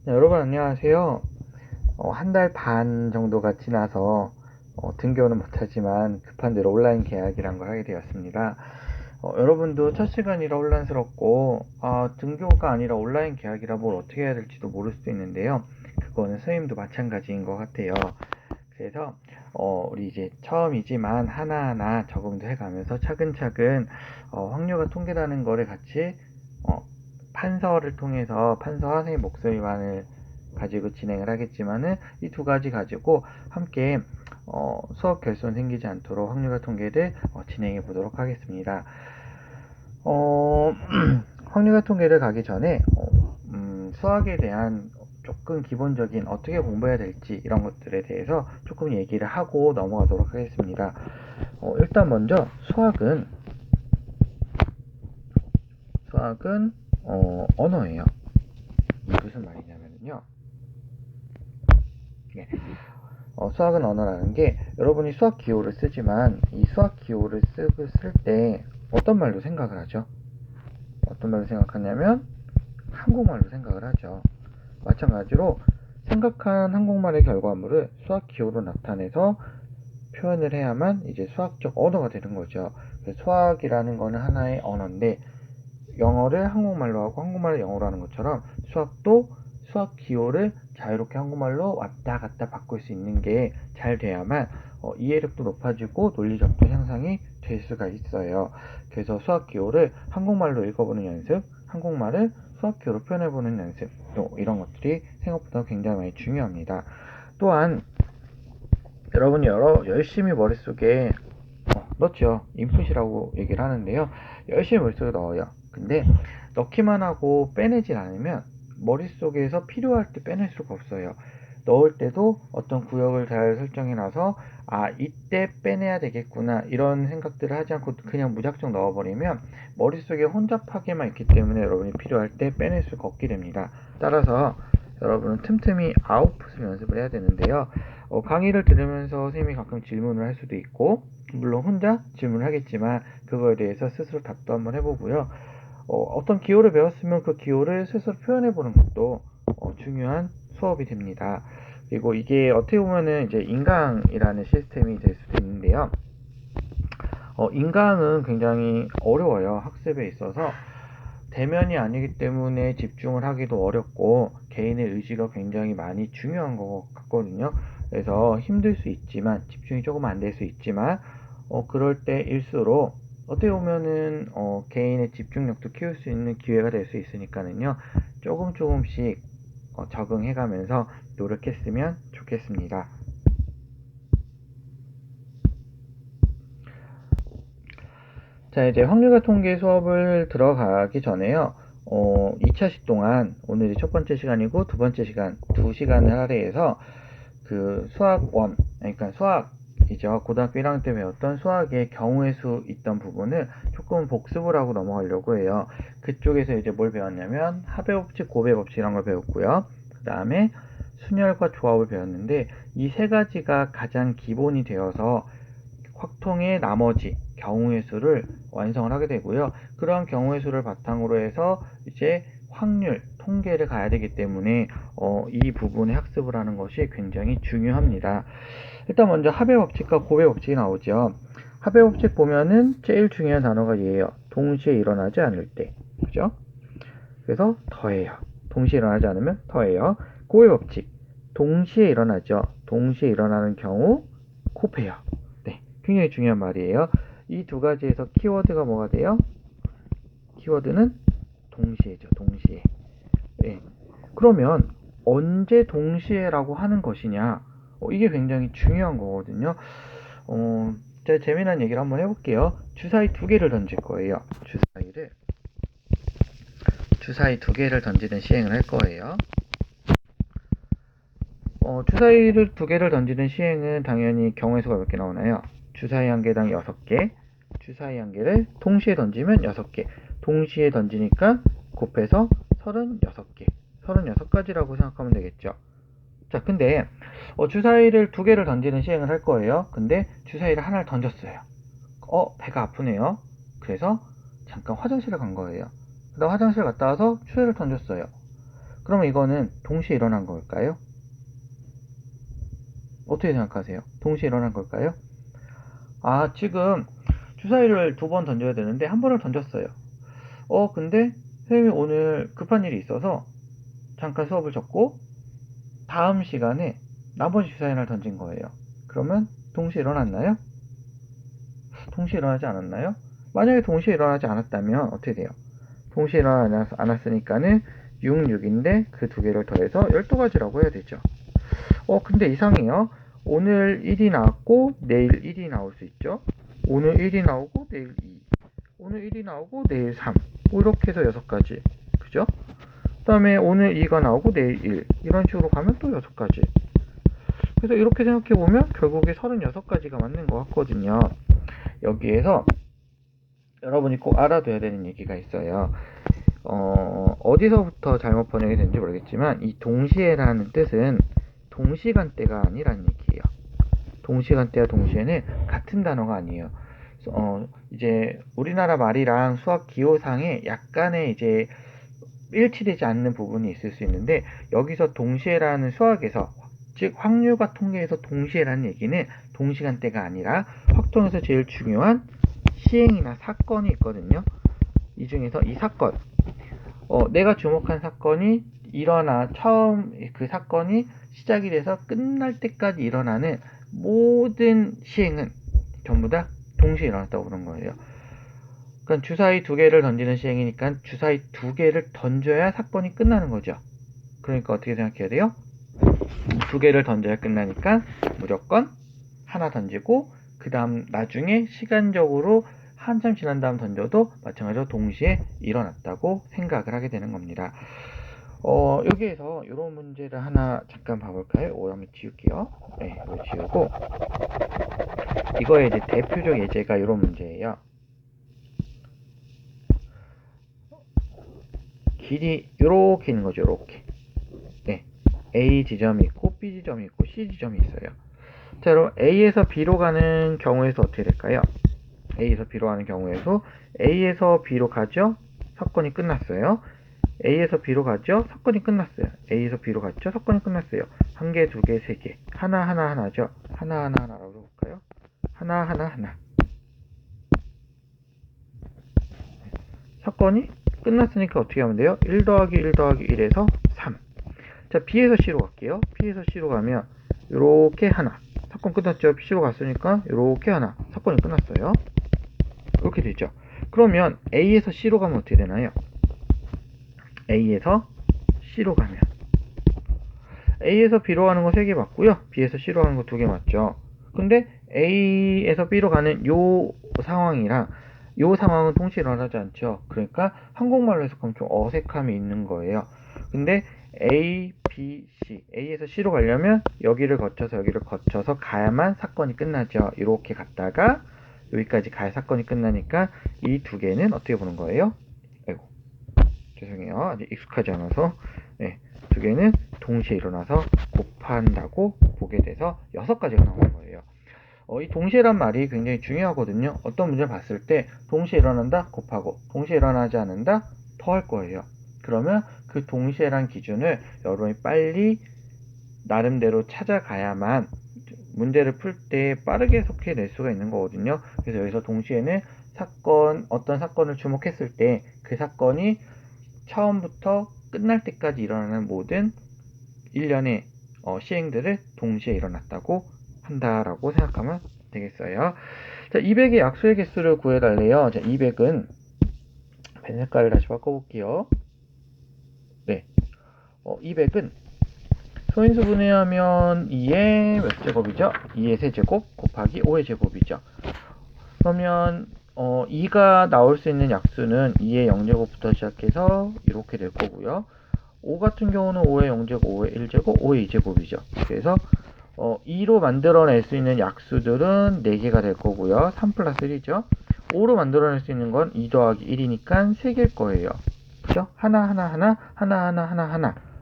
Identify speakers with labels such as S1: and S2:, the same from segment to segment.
S1: 네, 여러분 안녕하세요. 한 달 반 정도가 지나서 등교는 못하지만 급한 대로 온라인 계약이란 걸 하게 되었습니다. 여러분도 첫 시간이라 혼란스럽고 등교가 아니라 온라인 계약이라 뭘 어떻게 해야 될지도 모를 수도 있는데요. 그거는 선생님도 마찬가지인 것 같아요. 그래서 우리 이제 처음이지만 하나하나 적응도 해가면서 차근차근 확률과 통계라는 거를 같이 판서를 통해서 판서와 선생님 목소리만을 가지고 진행을 하겠지만은 이 두 가지 가지고 함께 수업 결손 생기지 않도록 확률과 통계를 진행해 보도록 하겠습니다. 확률과 통계를 가기 전에 수학에 대한 조금 기본적인 어떻게 공부해야 될지 이런 것들에 대해서 조금 얘기를 하고 넘어가도록 하겠습니다. 일단 먼저 수학은 언어예요. 무슨 말이냐면요. 네. 수학은 언어라는 게 여러분이 수학 기호를 쓰지만 이 수학 기호를 쓸 때 어떤 말로 생각을 하죠? 어떤 말로 생각하냐면 한국말로 생각을 하죠. 마찬가지로 생각한 한국말의 결과물을 수학 기호로 나타내서 표현을 해야만 이제 수학적 언어가 되는 거죠. 수학이라는 거는 하나의 언어인데 영어를 한국말로 하고 한국말을 영어로 하는 것처럼 수학도 수학 기호를 자유롭게 한국말로 왔다 갔다 바꿀 수 있는 게 잘 돼야만 이해력도 높아지고 논리력도 향상이 될 수가 있어요. 그래서 수학 기호를 한국말로 읽어보는 연습, 한국말을 수학 기호로 표현해보는 연습, 또 이런 것들이 생각보다 굉장히 많이 중요합니다. 또한 여러분이 열심히 머릿속에 넣죠. 인풋이라고 얘기를 하는데요. 열심히 머릿속에 넣어요. 근데 넣기만 하고 빼내질 않으면 머릿속에서 필요할 때 빼낼 수가 없어요. 넣을 때도 어떤 구역을 잘 설정해놔서 이때 빼내야 되겠구나 이런 생각들을 하지 않고 그냥 무작정 넣어버리면 머릿속에 혼잡하게만 있기 때문에 여러분이 필요할 때 빼낼 수가 없게 됩니다. 따라서 여러분은 틈틈이 아웃풋을 연습을 해야 되는데요. 강의를 들으면서 선생님이 가끔 질문을 할 수도 있고 물론 혼자 질문을 하겠지만 그거에 대해서 스스로 답도 한번 해보고요. 어떤 기호를 배웠으면 그 기호를 스스로 표현해보는 것도 중요한 수업이 됩니다. 그리고 이게 어떻게 보면은 이제 인강이라는 시스템이 될 수도 있는데요. 인강은 굉장히 어려워요. 학습에 있어서 대면이 아니기 때문에 집중을 하기도 어렵고 개인의 의지가 굉장히 많이 중요한 것 같거든요. 그래서 힘들 수 있지만 집중이 조금 안 될 수 있지만 그럴 때일수록 어떻게 보면은 개인의 집중력도 키울 수 있는 기회가 될 수 있으니까는요. 조금씩 적응해가면서 노력했으면 좋겠습니다. 자, 이제 확률과 통계 수업을 들어가기 전에요. 2차시 동안 오늘이 첫 번째 시간이고 두 번째 시간, 2시간을 할애해서 그 수학 원, 그러니까 수학이죠. 고등학교 1학년 때 배웠던 수학의 경우의 수 있던 부분을 조금 복습을 하고 넘어가려고 해요. 그쪽에서 이제 뭘 배웠냐면 합의 법칙, 고배 법칙 이런 걸 배웠고요. 그 다음에 순열과 조합을 배웠는데 이 세 가지가 가장 기본이 되어서 확통의 나머지 경우의 수를 완성을 하게 되고요. 그런 경우의 수를 바탕으로 해서 이제 확률, 통계를 가야 되기 때문에 이 부분의 학습을 하는 것이 굉장히 중요합니다. 일단 먼저 합의 법칙과 고배 법칙이 나오죠. 합의 법칙 보면은 제일 중요한 단어가 얘예요. 동시에 일어나지 않을 때. 그죠? 그래서 더해요. 동시에 일어나지 않으면 더해요. 고배 법칙. 동시에 일어나죠. 동시에 일어나는 경우 곱해요. 네, 굉장히 중요한 말이에요. 이 두 가지에서 키워드가 뭐가 돼요? 키워드는 동시에죠. 동시에. 네. 그러면 언제 동시에라고 하는 것이냐? 이게 굉장히 중요한 거거든요. 제가 재미난 얘기를 한번 해볼게요. 주사위 두 개를 던질 거예요. 주사위 두 개를 던지는 시행을 할 거예요. 주사위를 두 개를 던지는 시행은 당연히 경우의 수가 몇 개 나오나요? 주사위 한 개당 6개, 주사위 한 개를 동시에 던지면 6개, 동시에 던지니까 곱해서 36개, 36가지라고 생각하면 되겠죠. 자, 근데 주사위를 두 개를 던지는 시행을 할 거예요. 근데 주사위를 하나를 던졌어요. 배가 아프네요. 그래서 잠깐 화장실을 간 거예요. 그다음 화장실 갔다 와서 주사위를 던졌어요. 그러면 이거는 동시에 일어난 걸까요? 어떻게 생각하세요? 동시에 일어난 걸까요? 아, 지금 주사위를 2번 던져야 되는데 한 번을 던졌어요. 근데 선생님이 오늘 급한 일이 있어서 잠깐 수업을 접고 다음 시간에 나머지 주사위를 던진 거예요. 그러면 동시에 일어났나요? 동시에 일어나지 않았나요? 만약에 동시에 일어나지 않았다면 어떻게 돼요? 동시에 일어나지 않았으니까는 6, 6인데 그 두 개를 더해서 12가지라고 해야 되죠. 근데 이상해요. 오늘 1이 나왔고 내일 1이 나올 수 있죠. 오늘 1이 나오고 내일 2, 오늘 1이 나오고 내일 3, 뭐 이렇게 해서 6가지. 그죠? 그 다음에 오늘 2가 나오고 내일 1, 이런 식으로 가면 또 6가지. 그래서 이렇게 생각해보면 결국에 36가지가 맞는 것 같거든요. 여기에서 여러분이 꼭 알아둬야 되는 얘기가 있어요. 어디서부터 잘못 번역이 된지 모르겠지만 이 동시에라는 뜻은 동시간대가 아니라는 얘기예요. 동시간대와 동시에는 같은 단어가 아니에요. 이제 우리나라 말이랑 수학 기호상에 약간의 이제 일치되지 않는 부분이 있을 수 있는데, 여기서 동시에라는 수학에서, 즉 확률과 통계에서 동시에라는 얘기는 동시간대가 아니라 확통에서 제일 중요한 시행이나 사건이 있거든요. 이 중에서 이 사건, 내가 주목한 사건이 처음 그 사건이 시작이 돼서 끝날 때까지 일어나는 모든 시행은 전부 다 동시에 일어났다고 그런 거예요. 그러니까 주사위 2개를 던지는 시행이니까 주사위 2개를 던져야 사건이 끝나는 거죠. 그러니까 어떻게 생각해야 돼요? 2개를 던져야 끝나니까 무조건 하나 던지고, 그 다음 나중에 시간적으로 한참 지난 다음 던져도 마찬가지로 동시에 일어났다고 생각을 하게 되는 겁니다. 여기에서 이런 문제를 하나 잠깐 봐볼까요? 한번 지울게요. 네, 이거 지우고, 이거의 이제 대표적 예제가 이런 문제예요. 길이 이렇게 있는 거죠. 이렇게. 네, A 지점이 있고 B 지점이 있고 C 지점이 있어요. 자, 여러분, A에서 B로 가는 경우에서 어떻게 될까요? A에서 B로 가는 경우에서 A에서 B로 가죠? 사건이 끝났어요. A에서 B로 가죠? 사건이 끝났어요. A에서 B로 갔죠? 사건이 끝났어요. 1개, 2개, 3개. 하나하나하나죠? 하나하나하나라고 볼까요? 하나하나하나. 사건이 끝났으니까 어떻게 하면 돼요? 1 더하기 1 더하기 1에서 3. 자, B에서 C로 갈게요. B에서 C로 가면 요렇게 하나. 사건 끝났죠? C로 갔으니까 요렇게 하나. 사건이 끝났어요. 이렇게 되죠. 그러면 A에서 C로 가면 어떻게 되나요? A에서 C로 가면 A에서 B로 가는 거 3개 맞고요. B에서 C로 가는 거 2개 맞죠. 근데 A에서 B로 가는 요 상황이랑 요 상황은 동시에 일어나지 않죠. 그러니까 한국말로 해석하면 좀 어색함이 있는 거예요. 근데 A, B, C, A에서 C로 가려면 여기를 거쳐서 가야만 사건이 끝나죠. 이렇게 갔다가 여기까지 가야 사건이 끝나니까 이 2개는 어떻게 보는 거예요? 아이고, 죄송해요. 아직 익숙하지 않아서. 네, 2개는 동시에 일어나서 곱한다고 보게 돼서 6가지가 나오는 거예요. 이 동시에란 말이 굉장히 중요하거든요. 어떤 문제를 봤을 때 동시에 일어난다 곱하고 동시에 일어나지 않는다 더할 거예요. 그러면 그 동시에란 기준을 여러분이 빨리 나름대로 찾아가야만 문제를 풀 때 빠르게 해석해낼 수가 있는 거거든요. 그래서 여기서 동시에는 어떤 사건을 주목했을 때 그 사건이 처음부터 끝날 때까지 일어나는 모든 일련의 시행들을 동시에 일어났다고 한다라고 생각하면 되겠어요. 자, 200의 약수의 개수를 구해달래요. 자, 200은 펜 색깔을 다시 바꿔볼게요. 네, 200은 소인수 분해하면 2의 몇 제곱이죠? 2의 세제곱 곱하기 5의 제곱이죠. 그러면 2가 나올 수 있는 약수는 2의 0제곱부터 시작해서 이렇게 될 거고요. 5 같은 경우는 5의 0제곱, 5의 1제곱, 5의 2제곱이죠. 그래서 2로 만들어낼 수 있는 약수들은 4개가 될 거고요. 3 플러스 1이죠. 5로 만들어낼 수 있는 건 2 더하기 1이니까 3개일 거예요. 그죠? 하나.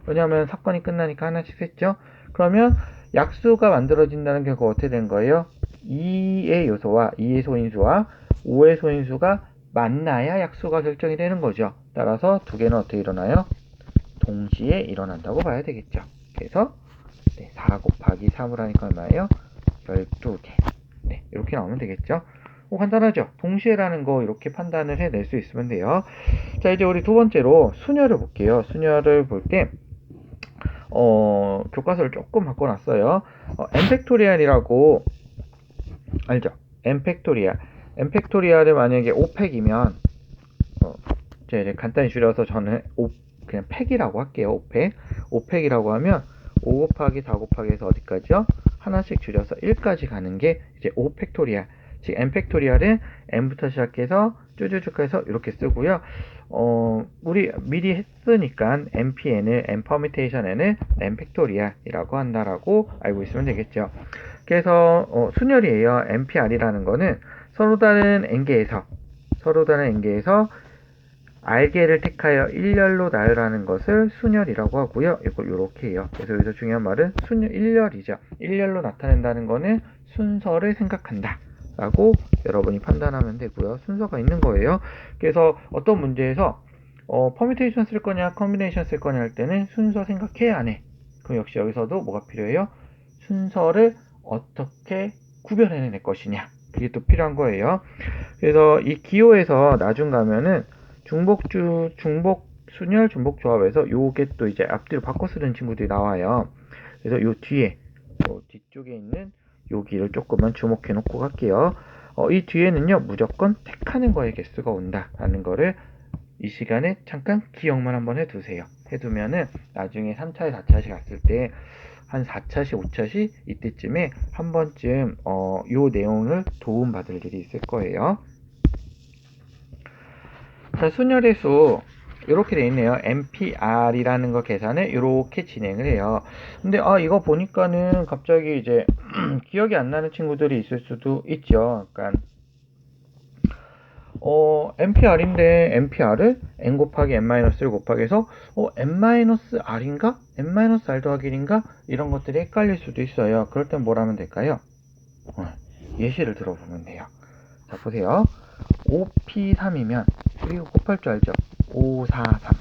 S1: 왜냐하면 사건이 끝나니까 하나씩 셌죠? 그러면 약수가 만들어진다는 결과 어떻게 된 거예요? 2의 요소와 2의 소인수와 5의 소인수가 만나야 약수가 결정이 되는 거죠. 따라서 2개는 어떻게 일어나요? 동시에 일어난다고 봐야 되겠죠. 그래서 4 곱하기 3을 하니까 얼마예요? 12개. 네, 이렇게 나오면 되겠죠. 간단하죠? 동시에라는 거 이렇게 판단을 해낼 수 있으면 돼요. 자, 이제 우리 두 번째로 순열을 볼게요. 순열을 볼 때 교과서를 조금 바꿔놨어요. n팩토리알이라고 알죠? n팩토리알. n팩토리알을 만약에 5팩이면 제가 이제 간단히 줄여서 저는 그냥 팩이라고 할게요. 5팩. 5팩이라고 하면 5 곱하기 4 곱하기 해서 어디까지요? 하나씩 줄여서 1까지 가는 게 이제 5팩토리알. 즉 n팩토리알은 n부터 시작해서 쭈쭈쭈 해서 이렇게 쓰고요. 우리 미리 했으니까 npn을 n 퍼미테이션 n을 n팩토리알이라고 한다라고 알고 있으면 되겠죠. 그래서 순열이에요. npr이라는 거는 서로 다른 n개에서 r개를 택하여 일렬로 나열하는 것을 순열이라고 하고요. 이걸 이렇게 해요. 그래서 여기서 중요한 말은 순열, 일렬이죠. 일렬로 나타낸다는 거는 순서를 생각한다 라고 여러분이 판단하면 되고요. 순서가 있는 거예요. 그래서 어떤 문제에서 퍼뮤테이션 쓸 거냐 컨비네이션 쓸 거냐 할 때는 순서 생각해 안 해? 그럼 역시 여기서도 뭐가 필요해요? 순서를 어떻게 구별해낼 것이냐, 그게 또 필요한 거예요. 그래서 이 기호에서 나중 가면은 중복 순열 중복 조합에서 요게 또 이제 앞뒤로 바꿔 쓰는 친구들이 나와요. 그래서 요 뒤에 뒤쪽에 있는 여기를 조금만 주목해 놓고 갈게요. 이 뒤에는요 무조건 택하는 거에 개수가 온다라는 거를 이 시간에 잠깐 기억만 한번 해두세요. 해두면은 나중에 3차에 4차시 갔을 때 한 4차시 5차시 이때쯤에 한 번쯤 요 내용을 도움받을 일이 있을 거예요. 자, 순열의 수 이렇게 돼 있네요. npr이라는 거 계산을 이렇게 진행을 해요. 근데 이거 보니까는 갑자기 이제 기억이 안 나는 친구들이 있을 수도 있죠. 그러니까 npr인데 npr을 n 곱하기 n-1을 곱하기 해서 n-r인가? n-r 더하기 1인가? 이런 것들이 헷갈릴 수도 있어요. 그럴 땐 뭘 하면 될까요? 예시를 들어보면 돼요. 자, 보세요. 5p3이면 이거 곱할 줄 알죠? 5, 4, 3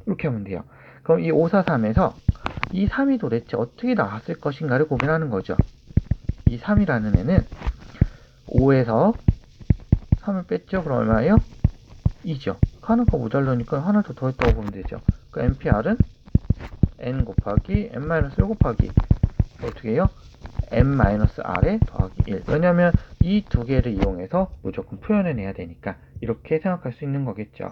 S1: 이렇게 하면 돼요. 그럼 이 5, 4, 3에서 이 3이 도대체 어떻게 나왔을 것인가를 고민하는 거죠. 이 3이라는 애는 5에서 3을 뺐죠? 그럼 얼마예요? 2죠. 하나가 모자르니까 하나 더 더했다고 보면 되죠. 그 npr은 n 곱하기 n-1 곱하기 어떻게 해요? n-r에 더하기 1. 왜냐면 이 두 개를 이용해서 무조건 표현해내야 되니까 이렇게 생각할 수 있는 거겠죠.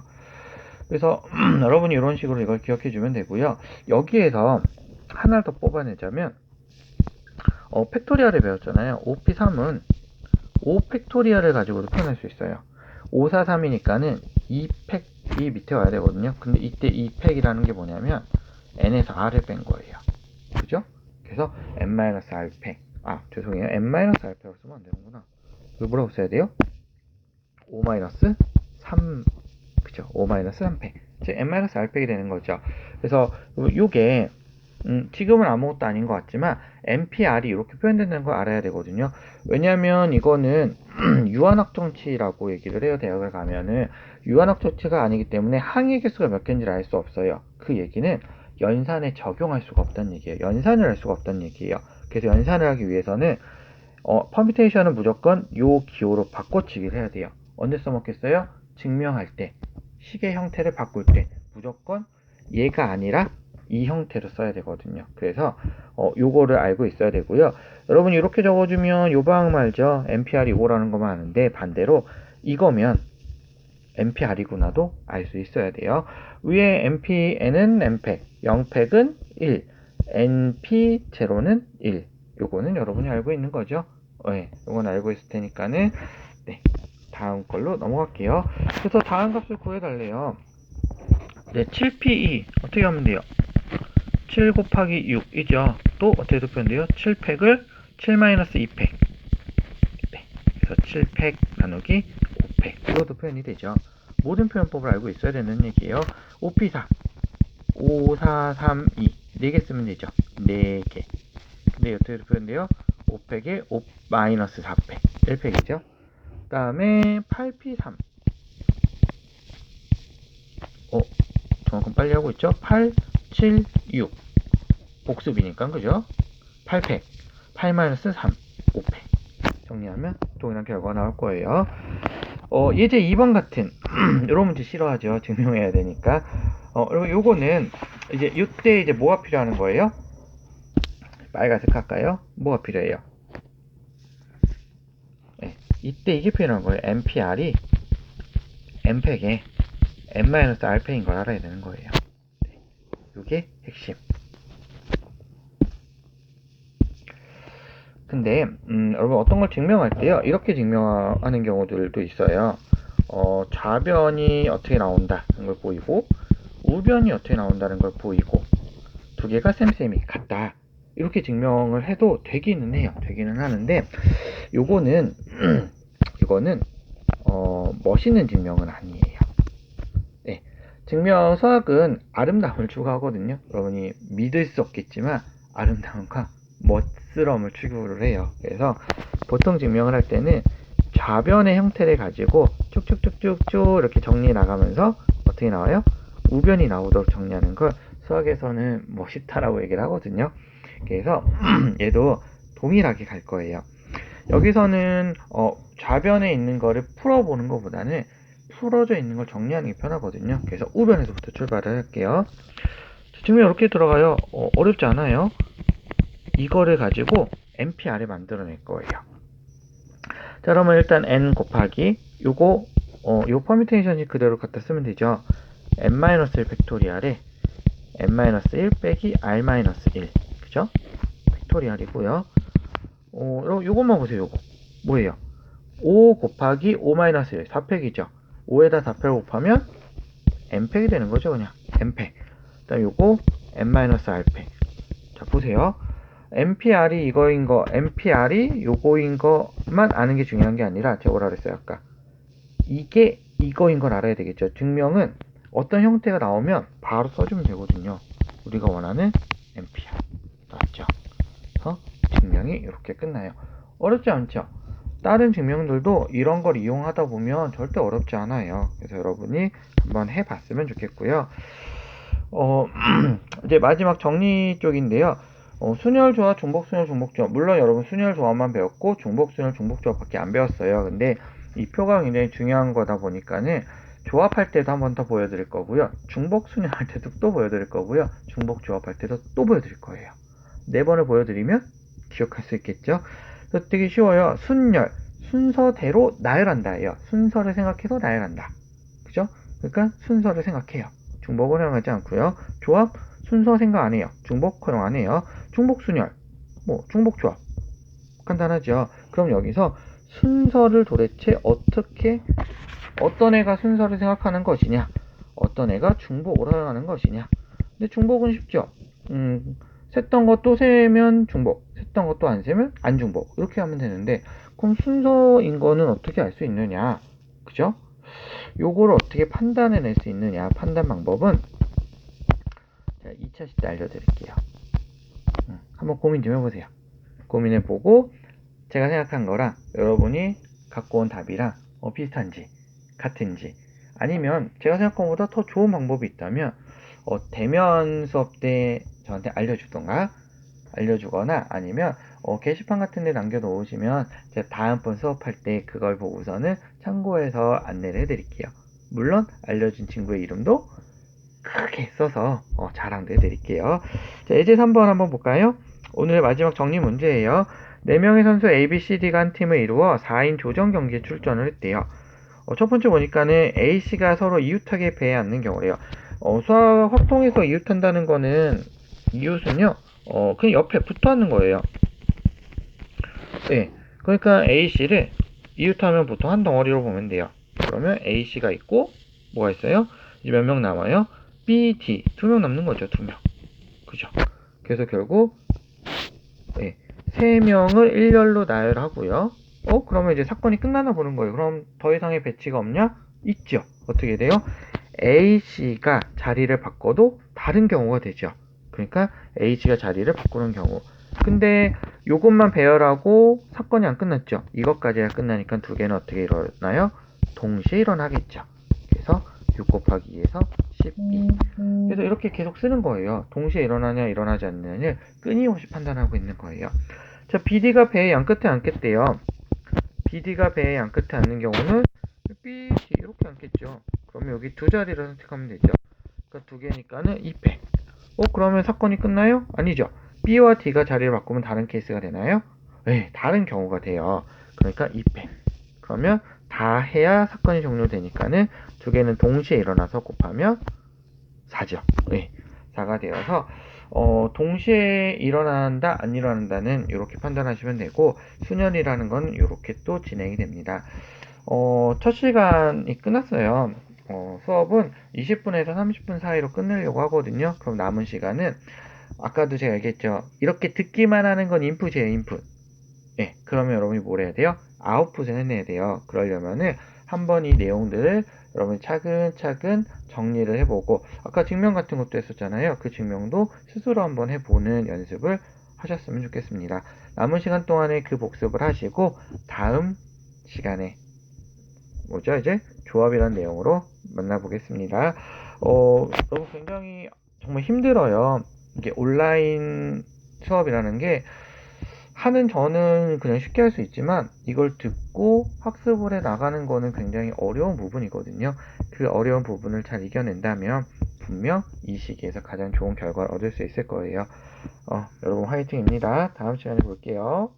S1: 그래서 여러분이 이런 식으로 이걸 기억해주면 되고요. 여기에서 하나를 더 뽑아내자면 팩토리얼을 배웠잖아요. 5p3은 5팩토리얼을 가지고도 표현할 수 있어요. 543이니까는 2팩이 밑에 와야 되거든요. 근데 이때 2팩이라는 게 뭐냐면 n에서 r을 뺀 거예요. 그죠? 그래서 n-r팩. 죄송해요. n-r팩으로 쓰면 안 되는구나. 이거 뭐라고 써야 돼요? 5-3, 그죠? 5-3팩. 즉, n-r팩이 되는 거죠. 그래서 요게 지금은 아무것도 아닌 것 같지만 npr이 이렇게 표현된다는 걸 알아야 되거든요. 왜냐하면 이거는 유한확정치라고 얘기를 해요. 대학을 가면은 유한확정치가 아니기 때문에 항의 개수가 몇 개인지를 알 수 없어요. 그 얘기는 연산에 적용할 수가 없다는 얘기예요. 연산을 할 수가 없다는 얘기예요. 그래서 연산을 하기 위해서는 퍼뮤테이션은 무조건 요 기호로 바꿔치기를 해야 돼요. 언제 써먹겠어요? 증명할 때, 식의 형태를 바꿀 때 무조건 얘가 아니라 이 형태로 써야 되거든요. 그래서 요거를 알고 있어야 되고요. 여러분이 이렇게 적어주면 요 방학 말죠. npr이 5라는 것만 아는데 반대로 이거면 npr이구나도 알 수 있어야 돼요. 위에 npn은 n팩, 0팩은 1, np0는 1. 요거는 여러분이 알고 있는 거죠. 네, 요건 알고 있을 테니까는 네, 다음 걸로 넘어갈게요. 그래서 다음 값을 구해달래요. 네, 7p2 어떻게 하면 돼요? 7 곱하기 6이죠. 또 어떻게 표현돼요? 7팩을 7-2팩. 네, 그래서 7팩 나누기 5팩. 이것도 표현이 되죠. 모든 표현법을 알고 있어야 되는 얘기예요. 5p4 5, 4, 3, 2 4개 쓰면 되죠. 4개. 근데 어떻게 표현돼요? 5팩에 5-4팩 1팩이죠. 그 다음에 8p3 그만큼 빨리 하고 있죠. 8, 7, 6 복습이니까 그죠? 8팩 8-3 5팩 정리하면 동일한 결과가 나올 거예요. 예제 2번 같은 이런 문제 싫어하죠. 증명해야 되니까. 그리고 요거는 이제 이때 이제 뭐가 필요한 거예요? 빨간색 할까요? 뭐가 필요해요? 네, 이때 이게 필요한 거예요. MPR이 M팩에 N-R팩인 걸 알아야 되는 거예요. 네, 이게 핵심. 근데 여러분 어떤 걸 증명할 때요 이렇게 증명하는 경우들도 있어요. 좌변이 어떻게 나온다는 걸 보이고 우변이 어떻게 나온다는 걸 보이고 두 개가 쌤쌤이 같다 이렇게 증명을 해도 되기는 해요. 되기는 하는데 요거는 이거는 멋있는 증명은 아니에요. 네, 증명 수학은 아름다움을 추구하거든요. 여러분이 믿을 수 없겠지만 아름다움과 멋스러움을 추구를 해요. 그래서 보통 증명을 할 때는 좌변의 형태를 가지고 쭉쭉쭉쭉쭉 이렇게 정리해 나가면서 어떻게 나와요? 우변이 나오도록 정리하는 걸 수학에서는 멋있다라고 얘기를 하거든요. 그래서 얘도 동일하게 갈 거예요. 여기서는 좌변에 있는 거를 풀어보는 것보다는 풀어져 있는 걸 정리하는 게 편하거든요. 그래서 우변에서부터 출발을 할게요. 증명 이렇게 들어가요. 어렵지 않아요. 이거를 가지고 NPR을 만들어낼 거예요. 자, 그러면 일단 n 곱하기 요거 요 퍼뮤테이션이 그대로 갖다 쓰면 되죠. n-1 팩토리얼에 n-1 빼기 r-1 그죠? 팩토리얼이고요. 요것만 보세요. 요거 뭐예요? 5 곱하기 5-1 4팩이죠. 5에다 4팩을 곱하면 n팩이 되는 거죠. 그냥 n팩. 그다음 요거 n-r팩. 자 보세요. NPR이 이거인 거, NPR이 요거인 것만 아는 게 중요한 게 아니라 제가 뭐라 그랬어요 아까 이게 이거인 걸 알아야 되겠죠. 증명은 어떤 형태가 나오면 바로 써주면 되거든요. 우리가 원하는 NPR 맞죠? 그래서 증명이 이렇게 끝나요. 어렵지 않죠? 다른 증명들도 이런 걸 이용하다 보면 절대 어렵지 않아요. 그래서 여러분이 한번 해봤으면 좋겠고요. 이제 마지막 정리 쪽인데요. 순혈조합, 중복순혈, 중복조합. 물론 여러분 순혈조합만 배웠고 중복순혈, 중복조합밖에 안 배웠어요. 근데 이 표가 굉장히 중요한 거다 보니까는 조합할 때도 한 번 더 보여드릴 거고요. 중복순혈 할 때도 또 보여드릴 거고요. 중복조합할 때도 또 보여드릴 거예요. 4번을 보여드리면 기억할 수 있겠죠? 그래서 되게 쉬워요. 순열, 순서대로 나열한다예요. 순서를 생각해서 나열한다. 그죠? 그러니까 순서를 생각해요. 중복은 허용하지 않고요. 조합, 순서 생각 안 해요. 중복 허용 안 해요. 중복순열, 중복조합. 간단하죠. 그럼 여기서 순서를 도대체 어떻게, 어떤 애가 순서를 생각하는 것이냐, 어떤 애가 중복을 허용하는 것이냐. 근데 중복은 쉽죠. 셌던 것도 세면 중복, 셌던 것도 안 세면 안 중복. 이렇게 하면 되는데, 그럼 순서인 거는 어떻게 알 수 있느냐. 그죠? 요거를 어떻게 판단해낼 수 있느냐. 판단 방법은 제가 2차 시 때 알려드릴게요. 한번 고민 좀 해보세요. 고민해보고 제가 생각한 거랑 여러분이 갖고 온 답이랑 비슷한지 같은지 아니면 제가 생각한 것보다 더 좋은 방법이 있다면 대면 수업 때 저한테 알려주거나 아니면 게시판 같은 데 남겨놓으시면 제가 다음번 수업할 때 그걸 보고서는 참고해서 안내를 해드릴게요. 물론 알려준 친구의 이름도 크게 써서 자랑도 해드릴게요. 자, 예제 3번 한번 볼까요? 오늘의 마지막 정리 문제예요. 4명의 선수 ABCD가 한 팀을 이루어 4인 조정 경기에 출전을 했대요. 첫 번째 보니까는 A씨가 서로 이웃하게 배에 앉는 경우래요. 수학 확통해서 이웃한다는 거는 이웃은요, 그냥 옆에 붙어 앉는 거예요. 네. 그러니까 A씨를 이웃하면 보통 한 덩어리로 보면 돼요. 그러면 A씨가 있고, 뭐가 있어요? 이제 몇 명 남아요? B, D. 2명 남는 거죠, 2명. 그죠? 그래서 결국, 3명을 일렬로 나열하고요. 그러면 이제 사건이 끝나나 보는 거예요. 그럼 더 이상의 배치가 없냐? 있죠. 어떻게 돼요? A씨가 자리를 바꿔도 다른 경우가 되죠. 그러니까 A씨가 자리를 바꾸는 경우. 근데 요것만 배열하고 사건이 안 끝났죠. 이것까지가 끝나니까 두 개는 어떻게 일어나요? 동시에 일어나겠죠. 그래서 6 곱하기 2에서 12. 그래서 이렇게 계속 쓰는 거예요. 동시에 일어나냐 일어나지 않느냐를 끊임없이 판단하고 있는 거예요. 자, BD가 배의 양끝에 앉겠대요. BD가 배의 양끝에 앉는 경우는 BD 이렇게 앉겠죠. 그러면 여기 두 자리를 선택하면 되죠. 그러니까 두 개니까는 2패. 그러면 사건이 끝나요? 아니죠. B와 D가 자리를 바꾸면 다른 케이스가 되나요? 네, 다른 경우가 돼요. 그러니까 2패. 그러면 다 해야 사건이 종료되니까는 두 개는 동시에 일어나서 곱하면 4죠. 네, 4가 되어서 동시에 일어난다, 안 일어난다는 이렇게 판단하시면 되고, 순연이라는 건 이렇게 또 진행이 됩니다. 첫 시간이 끝났어요. 수업은 20분에서 30분 사이로 끝내려고 하거든요. 그럼 남은 시간은 아까도 제가 얘기했죠. 이렇게 듣기만 하는 건 인풋이에요, 인풋. 네, 그러면 여러분이 뭘 해야 돼요? 아웃풋을 해내야 돼요. 그러려면은 한번 이 내용들을 여러분이 차근차근 정리를 해보고, 아까 증명 같은 것도 했었잖아요. 그 증명도 스스로 한번 해보는 연습을 하셨으면 좋겠습니다. 남은 시간 동안에 그 복습을 하시고, 다음 시간에 뭐죠? 이제 조합이라는 내용으로 만나보겠습니다. 여러분 굉장히 정말 힘들어요. 이게 온라인 수업이라는 게 하는 저는 그냥 쉽게 할 수 있지만 이걸 듣고 학습을 해 나가는 거는 굉장히 어려운 부분이거든요. 그 어려운 부분을 잘 이겨낸다면 분명 이 시기에서 가장 좋은 결과를 얻을 수 있을 거예요. 여러분 화이팅입니다. 다음 시간에 볼게요.